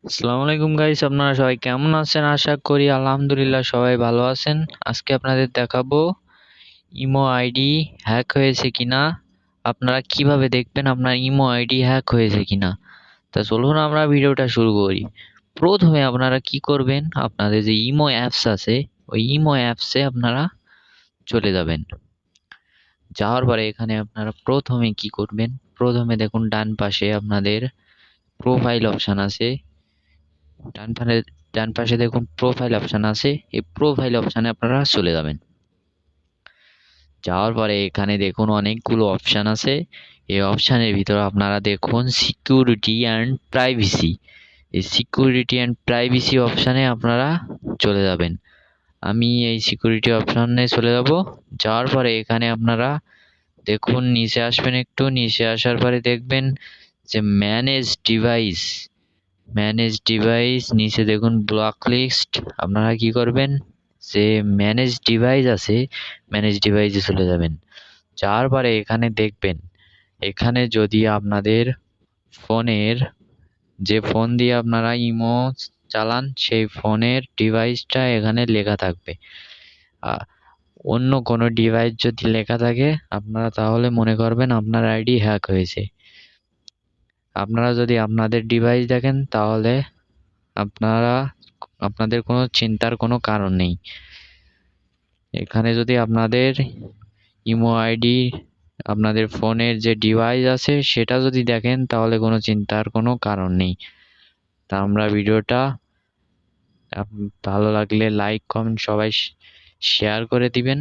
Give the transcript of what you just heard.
আসসালামু আলাইকুম গাইস, আপনারা সবাই কেমন আছেন? আশা করি আলহামদুলিল্লাহ সবাই ভালো আছেন। আজকে আপনাদের দেখাবো ইমো আইডি হ্যাক হয়েছে কিনা, আপনারা কিভাবে দেখবেন আপনার ইমো আইডি হ্যাক হয়েছে কিনা। তা চলুন আমরা ভিডিওটা শুরু করি। প্রথমে আপনারা কি করবেন, আপনাদের যে ইমো অ্যাপস আছে ওই ইমো অ্যাপসে আপনারা চলে যাবেন। যাওয়ার পরে এখানে আপনারা প্রথমে কি করবেন, প্রথমে দেখুন ডান পাশে আপনাদের প্রোফাইল অপশন আছে। ডান পাশে ডান পাশে দেখুন প্রোফাইল অপশন আছে, এই প্রোফাইল অপশানে আপনারা চলে যাবেন। যাওয়ার পরে এখানে দেখুন অনেকগুলো অপশান আছে। এই অপশানের ভিতরে আপনারা দেখুন সিকিউরিটি অ্যান্ড প্রাইভেসি। এই সিকিউরিটি অ্যান্ড প্রাইভেসি অপশানে আপনারা চলে যাবেন। আমি এই সিকিউরিটি অপশানে চলে যাব। যাওয়ার পরে এখানে আপনারা দেখুন নিচে আসবেন, একটু নিচে আসার পরে দেখবেন যে ম্যানেজ ডিভাইস নিচে দেখুন ব্লক লিস্ট। আপনারা কি করবেন, যে ম্যানেজ ডিভাইস আছে ম্যানেজ ডিভাইসে চলে যাবেন। যাওয়ার পরে এখানে দেখবেন, এখানে যদি আপনাদের ফোনের যে ফোন দিয়ে আপনারা ইমো চালান সেই ফোনের ডিভাইসটা এখানে লেখা থাকবে। অন্য কোনো ডিভাইস যদি লেখা থাকে আপনারা তাহলে মনে করবেন আপনার আইডি হ্যাক হয়েছে। আপনারা যদি আপনাদের ডিভাইস দেখেন তাহলে আপনারা আপনাদের কোনো চিন্তার কোনো কারণ নেই। এখানে যদি আপনাদের ইমো আইডি আপনাদের ফোনের যে ডিভাইস আছে সেটা যদি দেখেন তাহলে কোনো চিন্তার কোনো কারণ নেই। তা আমরা ভিডিওটা ভালো লাগলে লাইক কমেন্ট সবাই শেয়ার করে দিবেন।